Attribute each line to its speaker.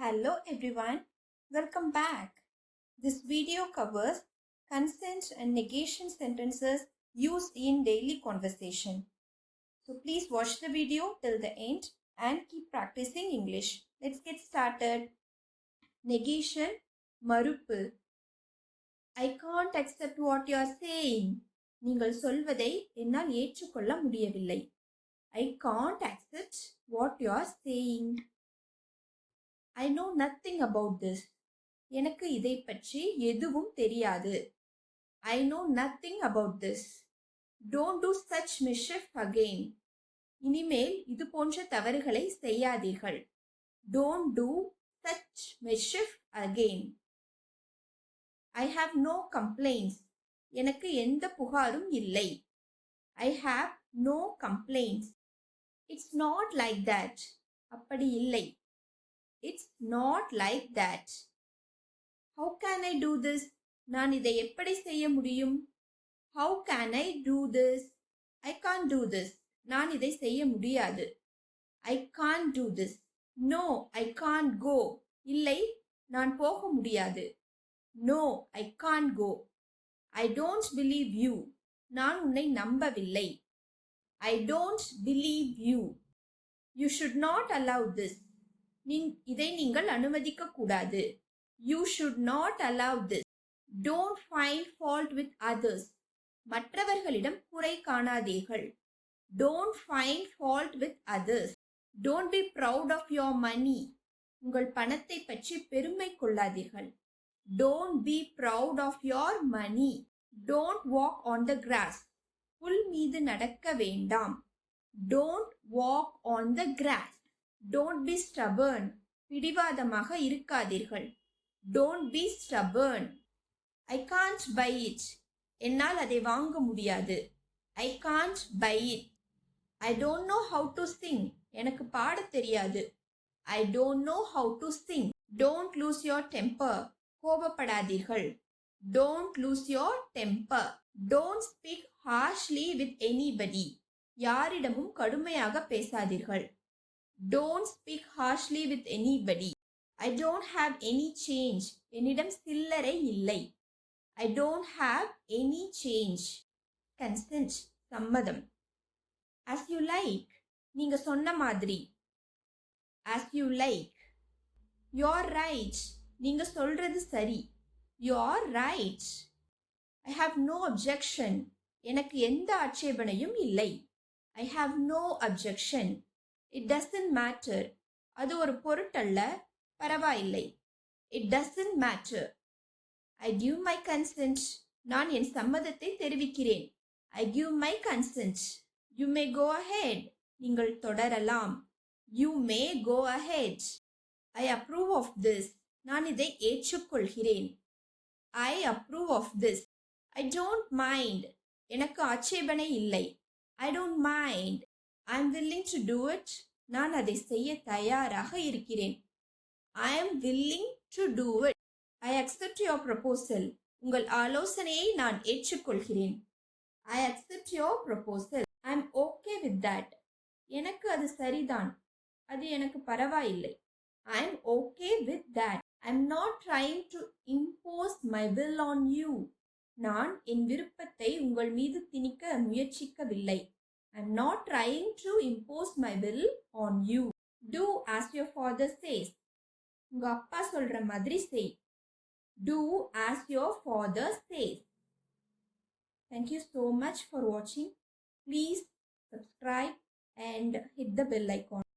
Speaker 1: Hello everyone, welcome back. This video covers consent and negation sentences used in daily conversation. So please watch the video till the end and keep practicing English. Let's get started. Negation, மறுப்பு. I can't accept what you are saying. நீங்கள் சொல்வதை என்னால் ஏற்றுக்கொள்ள முடியவில்லை. I can't accept what you are saying. I know nothing about this. எனக்கு இதை பற்றி எதுவும் தெரியாது. I know nothing about this. Don't do such mischief again. இனிமேல் இது போன்ற தவறுகளை செய்யாதீர்கள். Don't do such mischief again. I have no complaints. எனக்கு எந்த புகாரும் இல்லை. I have no complaints. It's not like that. அப்படி இல்லை. It's not like that. How can I do this? நான் இதை எப்படி செய்ய முடியும்? How can I do this? I can't do this. நான் இதை செய்ய முடியாது. I can't do this. No, I can't go. இல்லை, நான் போக முடியாது. No, I can't go. I don't believe you. நான் உன்னை நம்பவில்லை. I don't believe you. You should not allow this. இதை நீங்கள் அனுமதிக்க கூடாது. You should not allow this. Don't find fault with others. மற்றவர்களிடம் குறை காணாதீர்கள். Don't find fault with others. Don't be proud of your money. உங்கள் பணத்தை பற்றி பெருமை கொள்ளாதீர்கள். Don't be proud of your money. Don't walk on the grass. புல் மீது நடக்க வேண்டாம். Don't walk on the grass. Don't be stubborn. பிடிவாதமாக இருக்காதீர்கள். Don't be stubborn. I can't buy it. என்னால் அதை வாங்க முடியாது. I can't buy it. I don't know how to sing. எனக்கு பாடத் தெரியாது. I don't know how to sing. Don't lose your temper. கோபப்படாதீர்கள். Don't lose your temper. Don't speak harshly with anybody. யாரிடமும் கடுமையாக பேசாதீர்கள். Don't speak harshly with anybody. I don't have any change. என்னிடம் சில்லறை இல்லை. I don't have any change. Consent, சம்மதம். As you like. நீங்க சொன்ன மாதிரி. As you like. You're right. நீங்க சொல்றது சரி. You're right. I have no objection. எனக்கு எந்த ஆட்சேபனையும் இல்லை. I have no objection. It doesn't matter. அது ஒரு பொருட்டல்ல, பரவாயில்லை. It doesn't matter. I give my consent. நான் என் சம்மதத்தை தெரிவிக்கிறேன். I give my consent. You may go ahead. நீங்கள் தொடரலாம். You may go ahead. I approve of this. நான் இதை ஏற்றுக்கொள்கிறேன். I approve of this. I don't mind. எனக்கு ஆட்சேபனை இல்லை. I don't mind. I'm willing to do it. நான் அதை செய்ய தயாராக இருக்கிறேன். I am willing to do it. I accept your proposal. உங்கள் ஆலோசனையை நான் ஏற்றுக்கொள்கிறேன். I accept your proposal. I'm okay with that. எனக்கு அது சரிதான். அது எனக்கு பரவாயில்லை. I'm okay with that. I'm not trying to impose my will on you. நான் என் விருப்பத்தை உங்கள் மீது திணிக்க முயற்சிக்கவில்லை. I'm not trying to impose my will on you. Do as your father says. உங்க அப்பா சொல்ற மாதிரி செய். Do as your father says. Thank you so much for watching. Please subscribe and hit the bell icon.